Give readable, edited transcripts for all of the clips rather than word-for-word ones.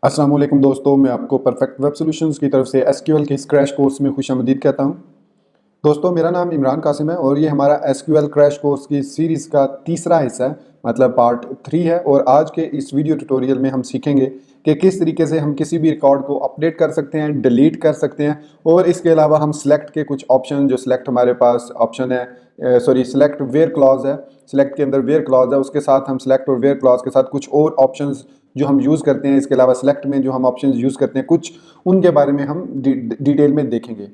अस्सलाम वालेकुम दोस्तों, मैं आपको परफेक्ट वेब सॉल्यूशंस की तरफ से एसक्यूएल के इस क्रैश कोर्स में खुशामदीद कहता हूं। दोस्तों, मेरा नाम इमरान कासिम है और ये हमारा एसक्यूएल क्रैश कोर्स की सीरीज़ का तीसरा हिस्सा है, मतलब पार्ट 3 है। और आज के इस वीडियो ट्यूटोरियल में हम सीखेंगे कि किस तरीके से हम किसी भी रिकॉर्ड को अपडेट कर सकते हैं, डिलीट कर सकते हैं। और इसके अलावा हम सिलेक्ट के कुछ ऑप्शन, जो सिलेक्ट हमारे पास ऑप्शन है, सिलेक्ट वेयर क्लॉज है, सिलेक्ट के अंदर वेयर क्लॉज है, उसके साथ हम सिलेक्ट और वेयर क्लॉज के साथ कुछ और ऑप्शंस जो हम यूज़ करते हैं, इसके अलावा सिलेक्ट में जो हम ऑप्शंस यूज़ करते हैं कुछ, उनके बारे में हम डिटेल में देखेंगे।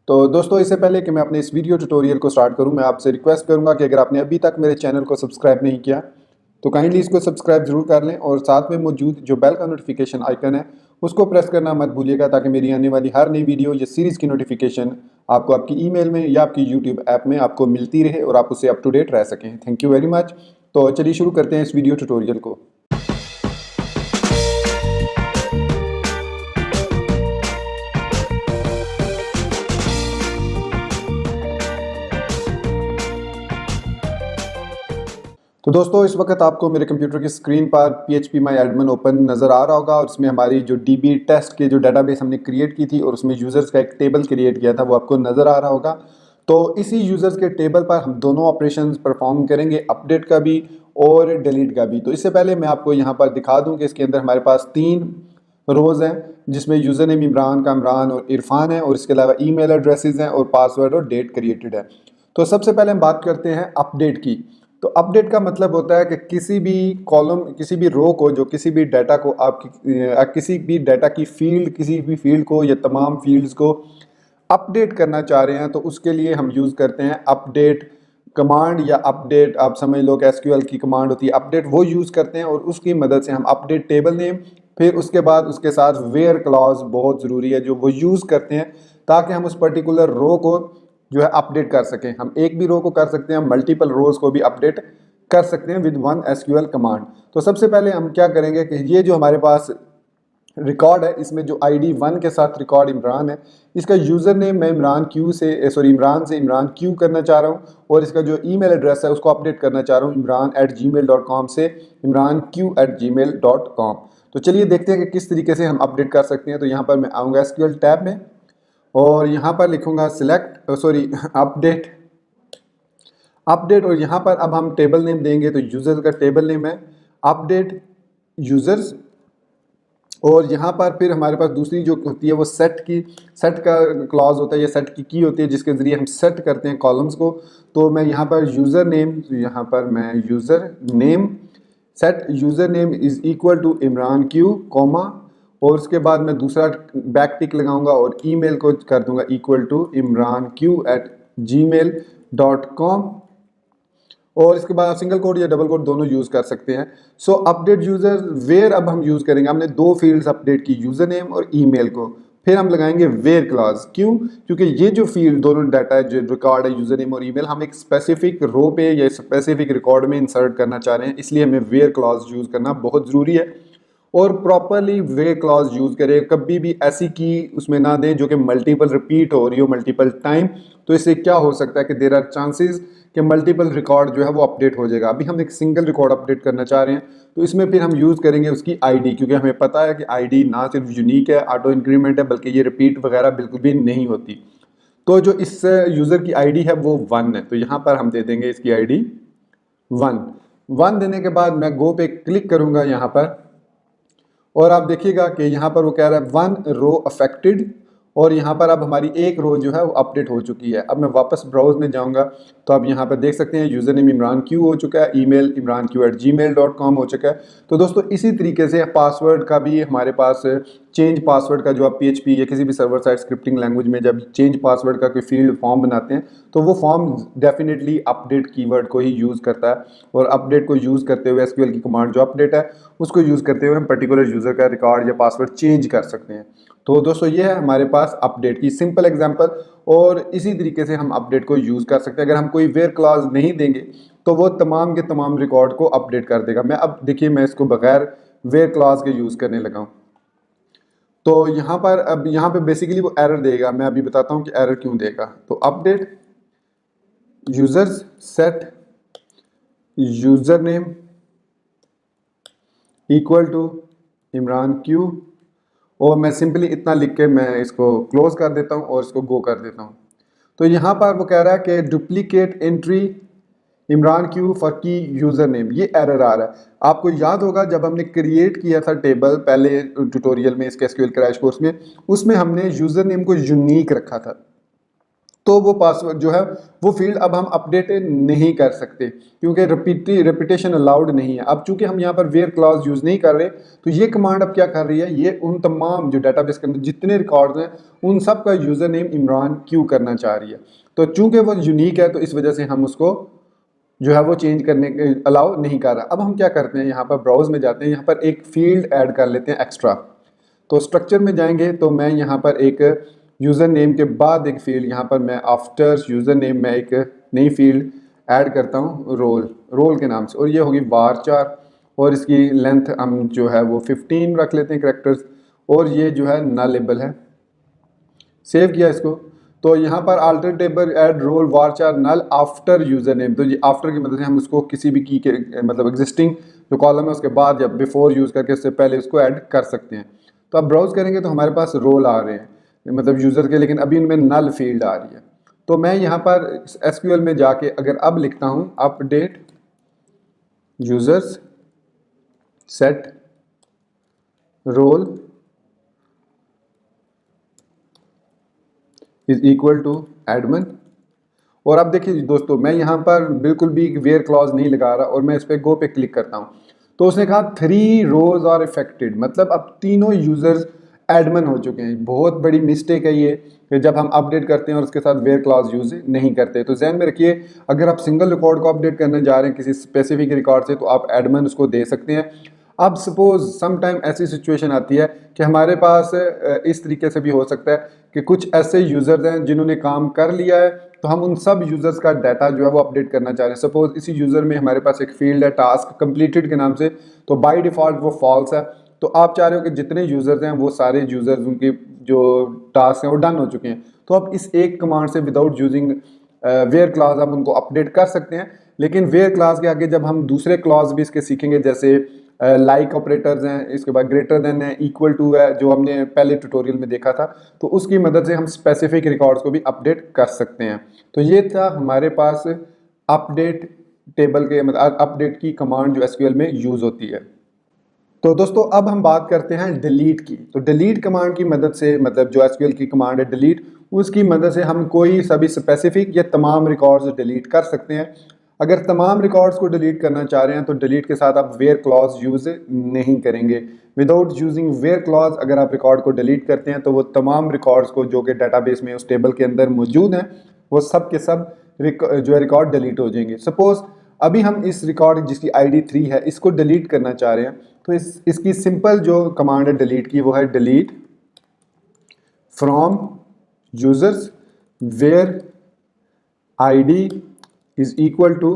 तो दोस्तों, इससे पहले कि मैं अपने इस वीडियो ट्यूटोरियल को स्टार्ट करूं, मैं आपसे रिक्वेस्ट करूंगा कि अगर आपने अभी तक मेरे चैनल को सब्सक्राइब नहीं किया तो काइंडली इसको सब्सक्राइब जरूर कर लें और साथ में मौजूद जो बेल का नोटिफिकेशन आइकन है उसको प्रेस करना मत भूलिएगा, ताकि मेरी आने वाली हर नई वीडियो या सीरीज़ की नोटिफिकेशन आपको आपकी ईमेल में या आपकी यूट्यूब ऐप में आपको मिलती रहे और आप उससे अप टू डेट रह सकें। Thank you very much. तो चलिए शुरू करते हैं इस वीडियो ट्यूटोरियल को। तो दोस्तों, इस वक्त आपको मेरे कंप्यूटर की स्क्रीन पर PHP माई एडमिन ओपन नज़र आ रहा होगा और उसमें हमारी जो DB टेस्ट के जो डेटाबेस हमने क्रिएट की थी और उसमें यूज़र्स का एक टेबल क्रिएट किया था वो आपको नज़र आ रहा होगा। तो इसी यूज़र्स के टेबल पर हम दोनों ऑपरेशंस परफॉर्म करेंगे, अपडेट का भी और डिलीट का भी। तो इससे पहले मैं आपको यहाँ पर दिखा दूँ कि इसके अंदर हमारे पास 3 रोज़ हैं, जिसमें यूज़र नेम इमरान का इमरान और इरफान है और इसके अलावा ईमेल एड्रेसेस हैं और पासवर्ड और डेट क्रिएटेड है। तो सबसे पहले हम बात करते हैं अपडेट की। तो अपडेट का मतलब होता है कि किसी भी कॉलम, किसी भी रो को, जो किसी भी डाटा को किसी भी डाटा की फील्ड, किसी भी फील्ड को या तमाम फील्ड्स को अपडेट करना चाह रहे हैं, तो उसके लिए हम यूज़ करते हैं अपडेट कमांड। या अपडेट आप समझ लो कि एसक्यूएल की कमांड होती है अपडेट, वो यूज़ करते हैं और उसकी मदद से हम अपडेट टेबल नेम, फिर उसके बाद उसके साथ वेयर क्लॉज बहुत ज़रूरी है जो वो यूज़ करते हैं, ताकि हम उस पर्टिकुलर रो को जो है अपडेट कर सकें। हम एक भी रो को कर सकते हैं, हम मल्टीपल रोज को भी अपडेट कर सकते हैं विद वन एसक्यूएल कमांड। तो सबसे पहले हम क्या करेंगे कि ये जो हमारे पास रिकॉर्ड है, इसमें जो ID 1 के साथ रिकॉर्ड इमरान है, इसका यूज़र नेम मैं इमरान से इमरान क्यू करना चाह रहा हूँ और इसका जो ईमेल एड्रेस है उसको अपडेट करना चाह रहा हूँ imran@gmail.com से imranq@gmail.com। तो चलिए देखते हैं कि किस तरीके से हम अपडेट कर सकते हैं। तो यहाँ पर मैं आऊँगा एसक्यूएल टैब में और यहाँ पर लिखूंगा अपडेट और यहाँ पर अब हम टेबल नेम देंगे। तो यूज़र्स का टेबल नेम है अपडेट यूज़र्स और यहाँ पर फिर हमारे पास दूसरी जो होती है वो सेट का क्लॉज होता है या सेट की होती है, जिसके ज़रिए हम सेट करते हैं कॉलम्स को। तो मैं यहाँ पर यूज़र नेम, यहाँ पर मैं username set username is equal to Imran Q comma और उसके बाद मैं दूसरा बैक टिक लगाऊंगा और ईमेल को कर दूंगा इक्वल टू imranq@gmail.com और इसके बाद सिंगल कोड या डबल कोड दोनों यूज़ कर सकते हैं। सो अपडेट यूज़र वेयर अब हम यूज़ करेंगे। हमने 2 फील्ड्स अपडेट की, यूज़र नेम और ईमेल को, फिर हम लगाएंगे वेयर क्लॉज। क्यों? क्योंकि ये जो फील्ड दोनों डाटा है, जो रिकॉर्ड है यूज़र नेम और ईमेल, हम एक स्पेसिफिक रो पे या स्पेसिफिक रिकॉर्ड में इंसर्ट करना चाह रहे हैं, इसलिए हमें वेयर क्लॉज यूज़ करना बहुत ज़रूरी है। और प्रॉपरली वे क्लॉज यूज़ करें, कभी भी ऐसी की उसमें ना दें जो कि मल्टीपल रिपीट हो रही हो मल्टीपल टाइम। तो इससे क्या हो सकता है कि देर आर चांसेस कि मल्टीपल रिकॉर्ड जो है वो अपडेट हो जाएगा। अभी हम एक सिंगल रिकॉर्ड अपडेट करना चाह रहे हैं, तो इसमें फिर हम यूज़ करेंगे उसकी ID, क्योंकि हमें पता है कि ID ना सिर्फ यूनिक है, ऑटो इंक्रीमेंट है, बल्कि ये रिपीट वगैरह बिल्कुल भी नहीं होती। तो जो इस यूज़र की ID है वो 1 है, तो यहाँ पर हम दे देंगे इसकी ID 1 देने के बाद मैं गो पे क्लिक करूँगा यहाँ पर और आप देखिएगा कि यहाँ पर वो कह रहा है 1 रो अफेक्टेड और यहाँ पर अब हमारी एक रो जो है वो अपडेट हो चुकी है। अब मैं वापस ब्राउज में जाऊँगा तो आप यहाँ पर देख सकते हैं यूज़र नेम इमरान क्यू हो चुका है, ईमेल imranq@gmail.com हो चुका है। तो दोस्तों, इसी तरीके से पासवर्ड का भी हमारे पास चेंज पासवर्ड का, जो आप PHP या किसी भी सर्वर साइड स्क्रिप्टिंग लैंग्वेज में जब चेंज पासवर्ड का कोई फील्ड फॉर्म बनाते हैं तो वो फॉर्म डेफिनेटली अपडेट कीवर्ड को ही यूज़ करता है और अपडेट को यूज़ करते हुए एसक्यूएल की कमांड जो अपडेट है उसको यूज़ करते हुए हम पर्टिकुलर यूज़र का रिकॉर्ड या पासवर्ड चेंज कर सकते हैं। तो दोस्तों, ये है हमारे पास अपडेट की सिंपल एग्जांपल और इसी तरीके से हम अपडेट को यूज़ कर सकते हैं। अगर हम कोई वेयर क्लॉज नहीं देंगे तो वो तमाम के तमाम रिकॉर्ड को अपडेट कर देगा। मैं अब देखिए, मैं इसको बगैर वेयर क्लॉज के यूज़ करने लगा हूँ। तो यहाँ पर अब यहाँ पे बेसिकली वो एरर देगा। मैं अभी बताता हूँ कि एरर क्यों देगा। तो update users set username equal to Imran Q, और मैं सिंपली इतना लिख के मैं इसको क्लोज कर देता हूँ और इसको गो कर देता हूँ। तो यहाँ पर वो कह रहा है कि duplicate entry Imran Q for की यूज़र नेम, ये एरर आ रहा है। आपको याद होगा जब हमने क्रिएट किया था टेबल पहले ट्यूटोरियल में, इसके एसक्यूएल क्रैश कोर्स में, उसमें हमने यूज़र नेम को यूनिक रखा था। तो वो पासवर्ड जो है वो फील्ड अब हम अपडेट नहीं कर सकते क्योंकि रिपीटेशन अलाउड नहीं है। अब चूंकि हम यहाँ पर वेयर क्लॉज यूज़ नहीं कर रहे, तो ये कमांड अब क्या कर रही है, ये उन तमाम जो डाटाबेस के अंदर जितने रिकॉर्ड्स हैं उन सब का यूज़र नेम इमरान क्यू करना चाह रही है। तो चूंकि वो यूनिक है तो इस वजह से हम उसको जो है वो चेंज करने अलाउ नहीं कर रहा। अब हम क्या करते हैं, यहाँ पर ब्राउज में जाते हैं, यहाँ पर एक फील्ड ऐड कर लेते हैं एक्स्ट्रा। तो स्ट्रक्चर में जाएंगे तो मैं यहाँ पर एक यूज़र नेम के बाद एक फील्ड, यहाँ पर मैं आफ्टर यूज़र नेम में एक नई फील्ड ऐड करता हूँ रोल के नाम से, और ये होगी var4, और इसकी लेंथ हम जो है वो 15 रख लेते हैं कैरेक्टर्स, और ये जो है नलेबल है। सेव किया इसको, तो यहाँ पर alter table add role var4 null after username, तो ये आफ्टर की मदद से हम उसको किसी भी की के मतलब एग्जिस्टिंग जो कॉलम है उसके बाद या बिफोर यूज़ करके उससे पहले उसको ऐड कर सकते हैं। तो अब ब्राउज करेंगे तो हमारे पास रोल आ रहे हैं मतलब यूज़र के, लेकिन अभी इनमें नल फील्ड आ रही है। तो मैं यहाँ पर एसक्यूएल में जाके अगर अब लिखता हूँ update users set role is equal to admin, और अब देखिए दोस्तों मैं यहाँ पर बिल्कुल भी वेयर क्लॉज नहीं लगा रहा और मैं इस पर गो पे क्लिक करता हूँ, तो उसने कहा 3 रोज आर इफेक्टेड, मतलब अब तीनों यूजर्स एडमिन हो चुके हैं। बहुत बड़ी मिस्टेक है ये कि जब हम अपडेट करते हैं और उसके साथ वेयर क्लॉज यूज नहीं करते। तो ध्यान में रखिए, अगर आप सिंगल रिकॉर्ड को अपडेट करने जा रहे हैं किसी स्पेसिफिक रिकॉर्ड से तो आप एडमिन उसको दे सकते हैं। अब सपोज सम टाइम ऐसी सिचुएशन आती है कि हमारे पास इस तरीके से भी हो सकता है कि कुछ ऐसे यूज़र्स हैं जिन्होंने काम कर लिया है, तो हम उन सब यूज़र्स का डाटा जो है वो अपडेट करना चाह रहे हैं। सपोज इसी यूज़र में हमारे पास एक फील्ड है टास्क कंप्लीटेड के नाम से, तो बाय डिफ़ॉल्ट वो फॉल्स है। तो आप चाह रहे हो कि जितने यूज़र्स हैं वो सारे यूज़र्स उनके जो टास्क हैं वो डन हो चुके हैं, तो अब इस एक कमांड से विदाउट यूजिंग वेयर क्लॉज आप उनको अपडेट कर सकते हैं। लेकिन वेयर क्लॉज के आगे जब हम दूसरे क्लॉज भी इसके सीखेंगे, जैसे लाइक ऑपरेटर्स हैं, इसके बाद ग्रेटर देन है, इक्वल टू है, जो हमने पहले ट्यूटोरियल में देखा था, तो उसकी मदद से हम स्पेसिफिक रिकॉर्ड्स को भी अपडेट कर सकते हैं। तो ये था हमारे पास अपडेट टेबल के मतलब अपडेट की कमांड जो एसक्यूएल में यूज़ होती है। तो दोस्तों अब हम बात करते हैं डिलीट की। तो डिलीट कमांड की मदद से, मतलब जो एसक्यूएल की कमांड है डिलीट, उसकी मदद से हम कोई सभी स्पेसिफिक या तमाम रिकॉर्ड्स डिलीट कर सकते हैं। अगर तमाम रिकॉर्ड्स को डिलीट करना चाह रहे हैं तो डिलीट के साथ आप वेयर क्लॉज यूज़ नहीं करेंगे। विदाउट यूजिंग वेयर क्लॉज अगर आप रिकॉर्ड को डिलीट करते हैं तो वो तमाम रिकॉर्ड्स को जो कि डाटाबेस में उस टेबल के अंदर मौजूद हैं वो सब के सब जो है रिकॉर्ड डिलीट हो जाएंगे। सपोज अभी हम इस रिकॉर्ड जिसकी ID 3 है इसको डिलीट करना चाह रहे हैं, तो इसकी सिंपल जो कमांड है डिलीट की वो है delete from users where ID is equal to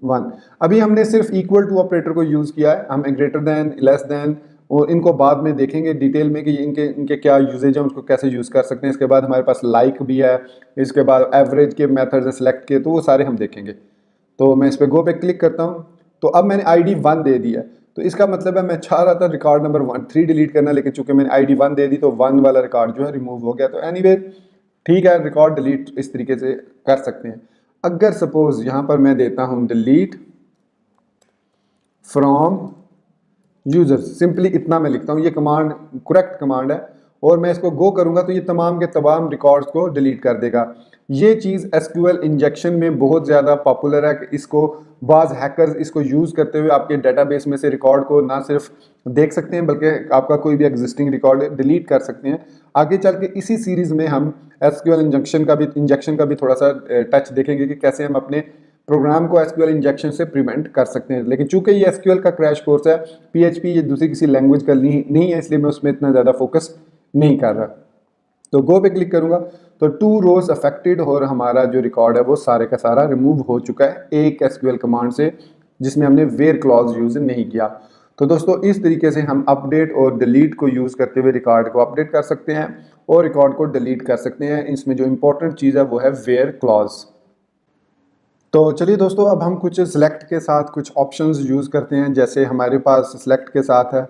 1। अभी हमने सिर्फ इक्वल टू ऑपरेटर को यूज़ किया है, हम ग्रेटर देन लेस देन और इनको बाद में देखेंगे डिटेल में कि इनके क्या यूजेज है, उसको कैसे यूज़ कर सकते हैं। इसके बाद हमारे पास लाइक भी है, इसके बाद एवरेज के मेथड्स हैं सेलेक्ट के, तो वो सारे हम देखेंगे। तो मैं इस पर गो पे क्लिक करता हूँ, तो अब मैंने ID 1 दे दिया, तो इसका मतलब है मैं चाह रहा था रिकॉर्ड नंबर 3 डिलीट करना, लेकिन चूंकि मैंने ID 1 दे दी तो 1 वाला रिकॉर्ड जो है रिमूव हो गया। तो एनीवे ठीक है, रिकॉर्ड डिलीट इस तरीके से कर सकते हैं। अगर सपोज यहाँ पर मैं देता हूँ डिलीट फ्रॉम यूजर्स, सिंपली इतना मैं लिखता हूँ, ये कमांड करेक्ट कमांड है, और मैं इसको गो करूँगा तो ये तमाम के तमाम रिकॉर्ड्स को डिलीट कर देगा। ये चीज़ एसक्यूएल इंजेक्शन में बहुत ज़्यादा पॉपुलर है कि इसको बाज़ हैकर्स इसको यूज़ करते हुए आपके डेटाबेस में से रिकॉर्ड को ना सिर्फ देख सकते हैं बल्कि आपका कोई भी एग्जिस्टिंग रिकॉर्ड डिलीट कर सकते हैं। आगे चल के इसी सीरीज़ में हम एसक्यूएल इंजेक्शन का भी थोड़ा सा टच देखेंगे कि कैसे हम अपने प्रोग्राम को एसक्यूएल इंजेक्शन से प्रिवेंट कर सकते हैं। लेकिन चूंकि ये एसक्यूएल का क्रैश कोर्स है, PHP ये दूसरी किसी लैंग्वेज का नहीं है, इसलिए मैं उसमें इतना ज़्यादा फोकस नहीं कर रहा। तो गो पे क्लिक करूंगा तो 2 रोज अफेक्टेड और हमारा जो रिकॉर्ड है वो सारे का सारा रिमूव हो चुका है एक एसक्यूएल कमांड से, जिसमें हमने वेयर क्लॉज यूज नहीं किया। तो दोस्तों इस तरीके से हम अपडेट और डिलीट को यूज़ करते हुए रिकॉर्ड को अपडेट कर सकते हैं और रिकॉर्ड को डिलीट कर सकते हैं। इसमें जो इंपॉर्टेंट चीज़ है वो है वेयर क्लॉज। तो चलिए दोस्तों अब हम कुछ सिलेक्ट के साथ कुछ ऑप्शंस यूज़ करते हैं। जैसे हमारे पास सिलेक्ट के साथ है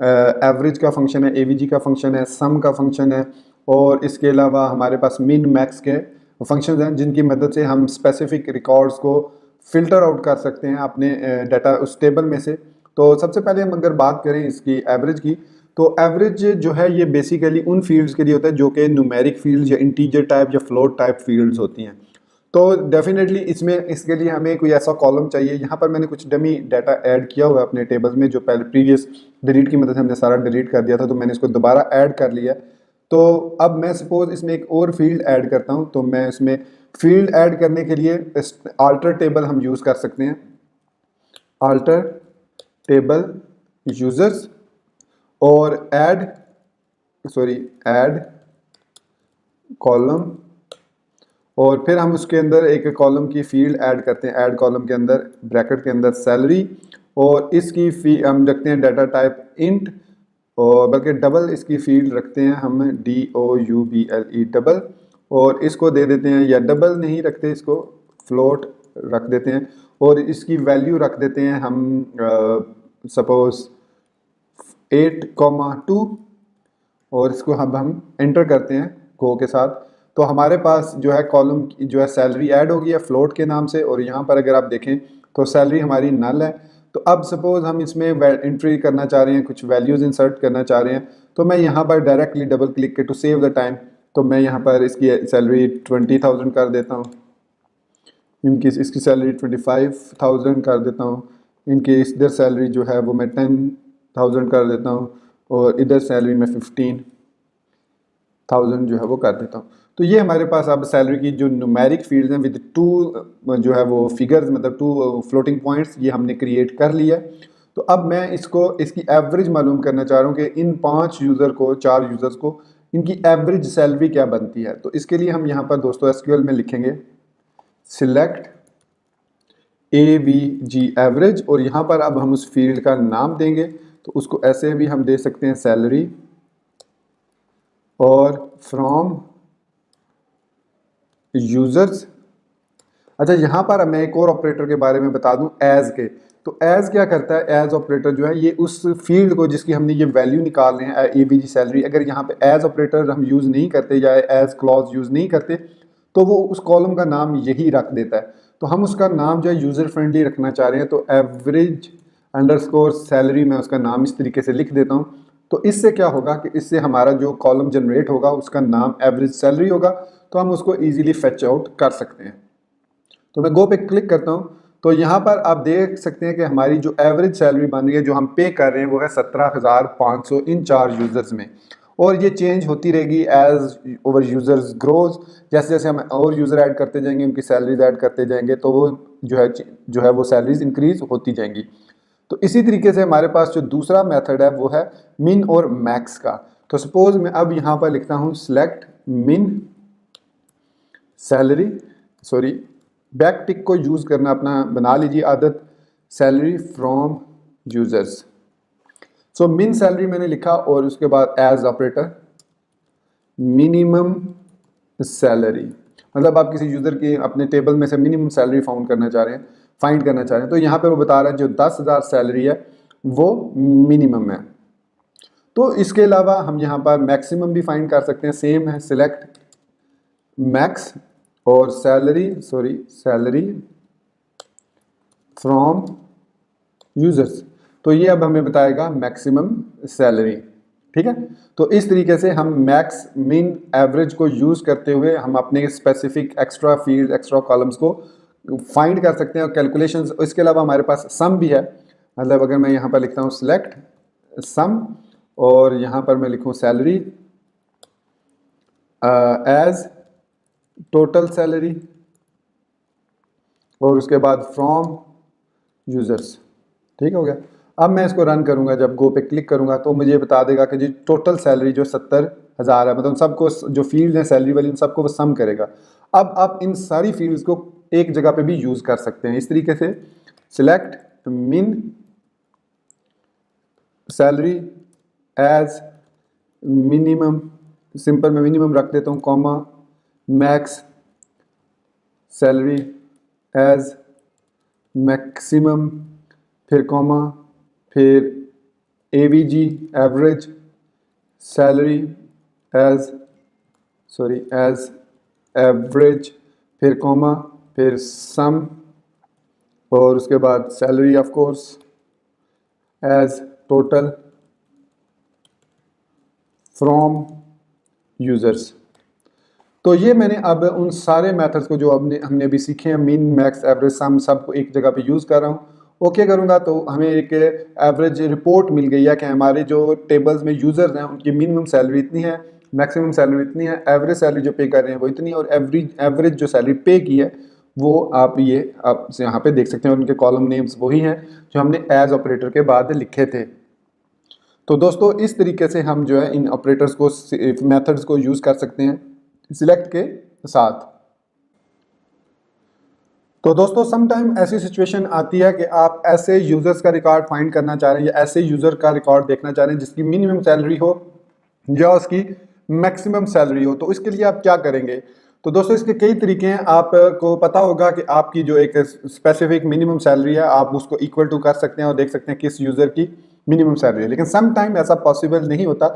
एवरेज का फंक्शन है, एवीजी का फंक्शन है, सम का फंक्शन है, और इसके अलावा हमारे पास मिन मैक्स के फंक्शन हैं जिनकी मदद से हम स्पेसिफिक रिकॉर्ड्स को फिल्टर आउट कर सकते हैं अपने डाटा उस टेबल में से। तो सबसे पहले हम अगर बात करें इसकी एवरेज की, तो एवरेज जो है ये बेसिकली उन फील्ड्स के लिए होता है जो कि न्यूमेरिक फील्ड्स या इंटीजर टाइप या फ्लोट टाइप फील्ड्स होती हैं। तो डेफिनेटली इसमें इसके लिए हमें कोई ऐसा कॉलम चाहिए। यहाँ पर मैंने कुछ डमी डाटा ऐड किया हुआ है अपने टेबल्स में, जो पहले प्रीवियस डिलीट की मदद से हमने सारा डिलीट कर दिया था, तो मैंने इसको दोबारा ऐड कर लिया। तो अब मैं सपोज इसमें एक और फील्ड ऐड करता हूँ, तो मैं इसमें फील्ड ऐड करने के लिए आल्टर टेबल हम यूज़ कर सकते हैं, आल्टर टेबल यूजर्स, और ऐड कॉलम, और फिर हम उसके अंदर एक कॉलम की फील्ड ऐड करते हैं, ऐड कॉलम के अंदर ब्रैकेट के अंदर सैलरी, और इसकी हम रखते हैं डाटा टाइप इंट, और बल्कि डबल इसकी फील्ड रखते हैं हम DOUBLE डबल, और इसको दे देते हैं, या डबल नहीं रखते इसको फ्लोट रख देते हैं, और इसकी वैल्यू रख देते हैं हम सपोज 8,2, और इसको हम एंटर करते हैं गो के साथ। तो हमारे पास जो है कॉलम जो है सैलरी ऐड हो गई है फ्लोट के नाम से, और यहाँ पर अगर आप देखें तो सैलरी हमारी नल है। तो अब सपोज हम इसमें एंट्री करना चाह रहे हैं, कुछ वैल्यूज़ इंसर्ट करना चाह रहे हैं, तो मैं यहाँ पर डायरेक्टली डबल क्लिक के टू सेव द टाइम, तो मैं यहाँ पर इसकी सैलरी 20,000 कर देता हूँ, इनकी इसकी सैलरी 25,000 कर देता हूँ, इनकी इधर सैलरी जो है वो मैं 10,000 कर देता हूँ, और इधर सैलरी में 15,000 जो है वो कर देता हूँ। तो ये हमारे पास अब सैलरी की जो न्यूमेरिक फील्ड्स हैं विद टू जो है वो फिगर्स, मतलब टू फ्लोटिंग पॉइंट्स, ये हमने क्रिएट कर लिया। तो अब मैं इसकी एवरेज मालूम करना चाह रहा हूँ कि इन 4 यूज़र्स को इनकी एवरेज सैलरी क्या बनती है। तो इसके लिए हम यहाँ पर दोस्तों SQL में लिखेंगे सिलेक्ट AVG एवरेज, और यहाँ पर अब हम उस फील्ड का नाम देंगे, तो उसको ऐसे भी हम दे सकते हैं सैलरी, और फ्रॉम यूजर्स। अच्छा, यहाँ पर मैं एक और ऑपरेटर के बारे में बता दूं, एज के। तो एज क्या करता है, एज ऑपरेटर जो है ये उस फील्ड को जिसकी हमने ये वैल्यू निकाल रहे हैं AVG सैलरी, अगर यहाँ पे एज ऑपरेटर हम यूज़ नहीं करते या एज क्लॉज यूज़ नहीं करते, तो वो उस कॉलम का नाम यही रख देता है। तो हम उसका नाम जो है यूज़र फ्रेंडली रखना चाह रहे हैं, तो एवरेज अंडरस्कोर सैलरी मैं उसका नाम इस तरीके से लिख देता हूँ। तो इससे क्या होगा कि इससे हमारा जो कॉलम जनरेट होगा उसका नाम एवरेज सैलरी होगा, तो हम उसको ईजिली फेच आउट कर सकते हैं। तो मैं गो पे क्लिक करता हूँ, तो यहाँ पर आप देख सकते हैं कि हमारी जो एवरेज सैलरी बन रही है, जो हम पे कर रहे हैं, वो है 17,500 इन 4 यूज़र्स में, और ये चेंज होती रहेगी एज ओवर यूज़र्स ग्रोज। जैसे जैसे हम और यूज़र ऐड करते जाएंगे, उनकी सैलरीज ऐड करते जाएंगे, तो वो जो है वो सैलरीज इंक्रीज होती जाएंगी। तो इसी तरीके से हमारे पास जो दूसरा मेथड है वो है मिन और मैक्स का। तो सपोज मैं अब यहाँ पर लिखता हूँ select min salary, sorry back टिक को यूज़ करना अपना बना लीजिए आदत, सैलरी फ्रॉम यूजर्स। सो मिन सैलरी मैंने लिखा, और उसके बाद एज ऑपरेटर मिनिमम सैलरी, मतलब आप किसी यूज़र की अपने टेबल में से मिनिमम सैलरी फाइंड करना चाह रहे हैं, तो यहाँ पे वो बता रहा है जो 10,000 सैलरी है वो मिनिमम है। तो इसके अलावा हम यहाँ पर मैक्सिमम भी फाइंड कर सकते हैं, सेम है, सिलेक्ट मैक्स और सैलरी फ्रॉम यूजर्स। तो ये अब हमें बताएगा मैक्सिमम सैलरी, ठीक है। तो इस तरीके से हम मैक्स मिन एवरेज को यूज़ करते हुए हम अपने specific extra field extra columns को फाइंड कर सकते हैं, और कैलकुलेशंस। इसके अलावा हमारे पास सम भी है, मतलब अगर मैं यहाँ पर लिखता हूँ सिलेक्ट सम, और यहाँ पर मैं लिखूँ सैलरी एज टोटल सैलरी, और उसके बाद फ्रॉम यूजर्स, ठीक हो गया। अब मैं इसको रन करूंगा, जब गो पे क्लिक करूंगा तो मुझे बता देगा कि जी टोटल सैलरी जो 70,000 है, मतलब सबको जो फील्ड है सैलरी वाली उन सबको वो सम करेगा। अब आप इन सारी फील्ड्स को एक जगह पे भी यूज़ कर सकते हैं इस तरीके से, select min salary as minimum, simple मैं मिनिमम रख देता हूँ, comma max salary as maximum, फिर कॉमा, फिर AVG average salary as average, फिर कॉमा, फिर सम, और उसके बाद salary of course as total from users. तो ये मैंने अब उन सारे मेथड्स को जो हमने अभी सीखे हैं, मीन, मैक्स, एवरेज, सम, सबको एक जगह पे यूज़ कर रहा हूँ। ओके करूँगा तो हमें एक एवरेज रिपोर्ट मिल गई है कि हमारे जो टेबल्स में यूज़र्स हैं उनकी मिनिमम सैलरी इतनी है, मैक्सिमम सैलरी इतनी है, एवरेज सैलरी जो पे कर रहे हैं वो इतनी, और एवरेज जो सैलरी पे की है वो आप यहाँ पे देख सकते हैं। उनके कॉलम नेम्स वही हैं जो हमने एज ऑपरेटर के बाद लिखे थे। तो दोस्तों इस तरीके से हम जो है इन ऑपरेटर्स को, मेथड्स को यूज़ कर सकते हैं सिलेक्ट के साथ। तो दोस्तों सम टाइम ऐसी सिचुएशन आती है कि आप ऐसे यूजर्स का रिकॉर्ड फाइंड करना चाह रहे हैं या ऐसे यूजर का रिकॉर्ड देखना चाह रहे हैं जिसकी मिनिमम सैलरी हो या उसकी मैक्सिमम सैलरी हो। तो इसके लिए आप क्या करेंगे? तो दोस्तों इसके कई तरीके हैं। आपको पता होगा कि आपकी जो एक स्पेसिफिक मिनिमम सैलरी है आप उसको इक्वल टू कर सकते हैं और देख सकते हैं किस यूजर की मिनिमम सैलरी है, लेकिन सम टाइम ऐसा पॉसिबल नहीं होता।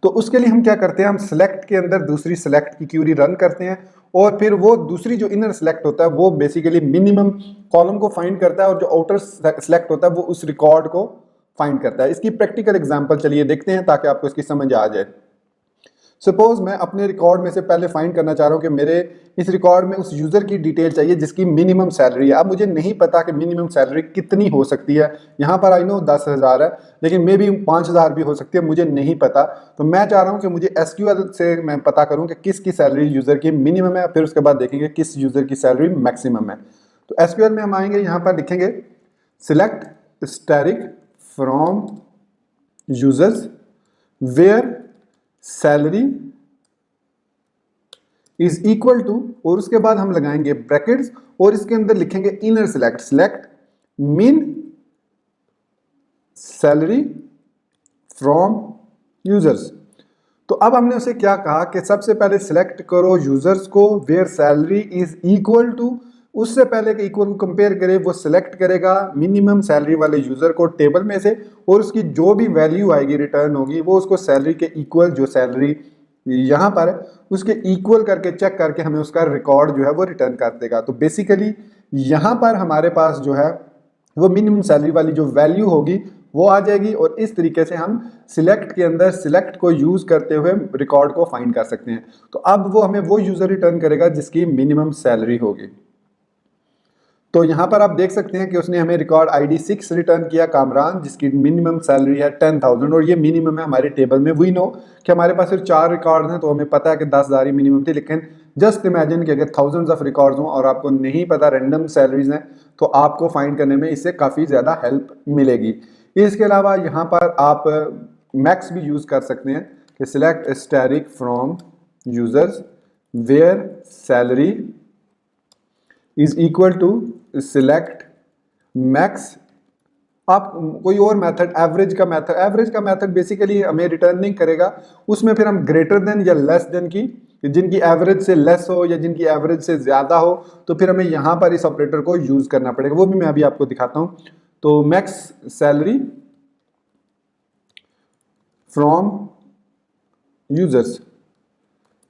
तो उसके लिए हम क्या करते हैं, हम सिलेक्ट के अंदर दूसरी सिलेक्ट की क्यूरी रन करते हैं और फिर वो दूसरी जो इनर सिलेक्ट होता है वो बेसिकली मिनिमम कॉलम को फाइंड करता है और जो आउटर सिलेक्ट होता है वो उस रिकॉर्ड को फाइंड करता है। इसकी प्रैक्टिकल एग्जांपल चलिए देखते हैं ताकि आपको इसकी समझ आ जाए। सपोज मैं अपने रिकॉर्ड में से पहले फाइंड करना चाह रहा हूँ कि मेरे इस रिकॉर्ड में उस यूज़र की डिटेल चाहिए जिसकी मिनिमम सैलरी है। अब मुझे नहीं पता कि मिनिमम सैलरी कितनी हो सकती है। यहाँ पर आई नो 10,000 है, लेकिन मे बी 5,000 भी हो सकती है, मुझे नहीं पता। तो मैं चाह रहा हूँ कि मुझे SQL से मैं पता करूँ कि किसकी सैलरी यूज़र की मिनिमम है, फिर उसके बाद देखेंगे किस यूज़र की सैलरी मैक्सिमम है। तो SQL में हम आएंगे, यहाँ पर लिखेंगे select static from users where salary is equal to, और उसके बाद हम लगाएंगे ब्रैकेट्स और इसके अंदर लिखेंगे inner select mean salary from users. तो अब हमने उसे क्या कहा कि सबसे पहले सिलेक्ट करो यूजर्स को where salary is equal to, उससे पहले के इक्वल को कंपेयर करे, वो सिलेक्ट करेगा मिनिमम सैलरी वाले यूजर को टेबल में से और उसकी जो भी वैल्यू आएगी रिटर्न होगी वो उसको सैलरी के इक्वल, जो सैलरी यहाँ पर है उसके इक्वल करके चेक करके हमें उसका रिकॉर्ड जो है वो रिटर्न कर देगा। तो बेसिकली यहाँ पर हमारे पास जो है वो मिनिमम सैलरी वाली जो वैल्यू होगी वो आ जाएगी और इस तरीके से हम सिलेक्ट के अंदर सिलेक्ट को यूज करते हुए रिकॉर्ड को फाइंड कर सकते हैं। तो अब वो हमें वो यूजर रिटर्न करेगा जिसकी मिनिमम सैलरी होगी। तो यहाँ पर आप देख सकते हैं कि उसने हमें रिकॉर्ड ID 6 रिटर्न किया, कामरान, जिसकी मिनिमम सैलरी है 10,000 और ये मिनिमम है हमारे टेबल में। वी नो कि हमारे पास सिर्फ 4 रिकॉर्ड हैं तो हमें पता है कि 10,000 ही मिनिमम थी, लेकिन जस्ट इमेजिन कि अगर थाउजेंड्स ऑफ रिकॉर्ड्स हों और आपको नहीं पता रैंडम सैलरीज हैं तो आपको फाइंड करने में इससे काफ़ी ज़्यादा हेल्प मिलेगी। इसके अलावा यहाँ पर आप मैक्स भी यूज़ कर सकते हैं कि select static from users where salary is equal to select max. आप कोई और मेथड, एवरेज का मेथड बेसिकली हमें रिटर्न नहीं करेगा, उसमें फिर हम ग्रेटर देन या लेस देन की, जिनकी एवरेज से लेस हो या जिनकी एवरेज से ज़्यादा हो तो फिर हमें यहाँ पर इस ऑपरेटर को यूज़ करना पड़ेगा, वो भी मैं अभी आपको दिखाता हूँ। तो मैक्स सैलरी फ्रॉम यूजर्स,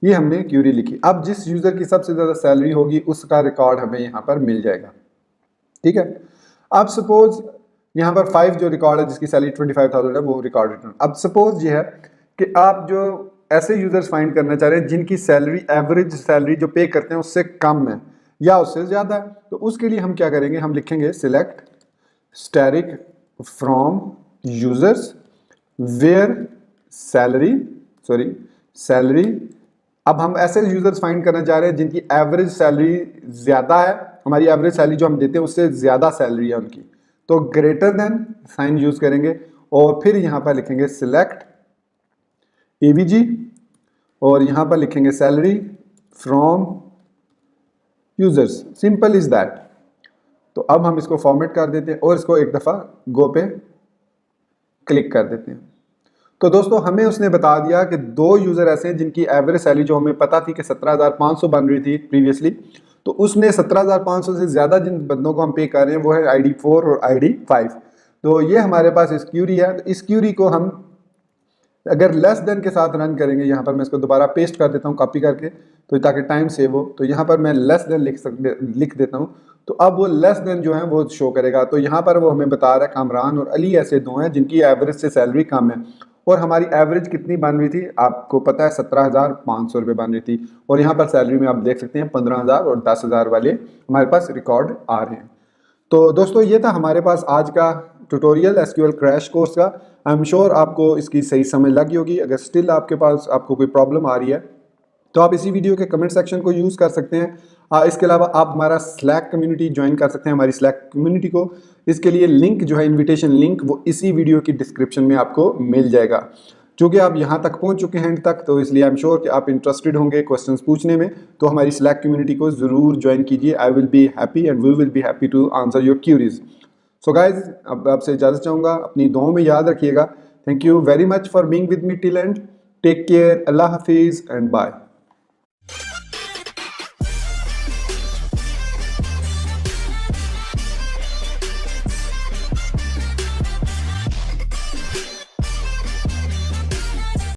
ये हमने क्यूरी लिखी। अब जिस यूजर की सबसे ज्यादा सैलरी होगी उसका रिकॉर्ड हमें यहाँ पर मिल जाएगा, ठीक है। अब सपोज यहाँ पर 5 जो रिकॉर्ड है जिसकी सैलरी 25,000 है वो रिकॉर्ड रिटर्न। अब सपोज ये है कि आप जो ऐसे यूजर्स फाइंड करना चाह रहे हैं जिनकी सैलरी, एवरेज सैलरी जो पे करते हैं उससे कम है या उससे ज्यादा है, तो उसके लिए हम क्या करेंगे, हम लिखेंगे select static from users where salary. अब हम ऐसे यूजर्स फाइंड करना चाह रहे हैं जिनकी एवरेज सैलरी ज्यादा है, हमारी एवरेज सैलरी जो हम देते हैं उससे ज्यादा सैलरी है उनकी, तो ग्रेटर देन साइन यूज करेंगे और फिर यहां पर लिखेंगे सिलेक्ट AVG और यहां पर लिखेंगे salary from users. Simple is that. तो अब हम इसको फॉर्मेट कर देते हैं और इसको एक दफा गो पे क्लिक कर देते हैं। तो दोस्तों हमें उसने बता दिया कि 2 यूजर ऐसे हैं जिनकी एवरेज सैलरी जो हमें पता थी कि 17,500 बन रही थी प्रीवियसली, तो उसने 17,500 से ज्यादा जिन बंदों को हम पे कर रहे हैं वो है ID 4 और ID 5। तो ये हमारे पास इस क्यूरी है। तो इस क्यूरी को हम अगर लेस देन के साथ रन करेंगे, यहाँ पर मैं इसको दोबारा पेस्ट कर देता हूँ कॉपी करके, तो ताकि टाइम सेव हो। तो यहाँ पर मैं लेस देन लिख देता हूँ, तो अब वो लेस देन जो है वो शो करेगा। तो यहाँ पर वो हमें बता रहा है कामरान और अली ऐसे दो हैं जिनकी एवरेज से सैलरी कम है, और हमारी एवरेज कितनी बन रही थी आपको पता है, 17,500 रुपये बन रही थी। और यहाँ पर सैलरी में आप देख सकते हैं 15,000 और 10,000 वाले हमारे पास रिकॉर्ड आ रहे हैं। तो दोस्तों ये था हमारे पास आज का ट्यूटोरियल एसक्यूएल क्रैश कोर्स का। आई एम श्योर आपको इसकी सही समझ लगी होगी। अगर स्टिल आपके पास आपको कोई प्रॉब्लम आ रही है तो आप इसी वीडियो के कमेंट सेक्शन को यूज़ कर सकते हैं। इसके अलावा आप हमारा स्लैक कम्युनिटी ज्वाइन कर सकते हैं, हमारी स्लैक कम्युनिटी को। इसके लिए लिंक जो है, इनविटेशन लिंक, वो इसी वीडियो की डिस्क्रिप्शन में आपको मिल जाएगा। चूँकि आप यहाँ तक पहुँच चुके हैं एंड तक, तो इसलिए आई एम श्योर कि आप इंटरेस्टेड होंगे क्वेश्चंस पूछने में, तो हमारी स्लैक कम्युनिटी को ज़रूर ज्वाइन कीजिए। I will be happy and we will be happy to answer your queries. So guys, अब आपसे इजाज़त चाहूँगा, अपनी दुआओं में याद रखिएगा। Thank you very much for being with me till end. Take care, अल्लाह हाफिज़ एंड बाय।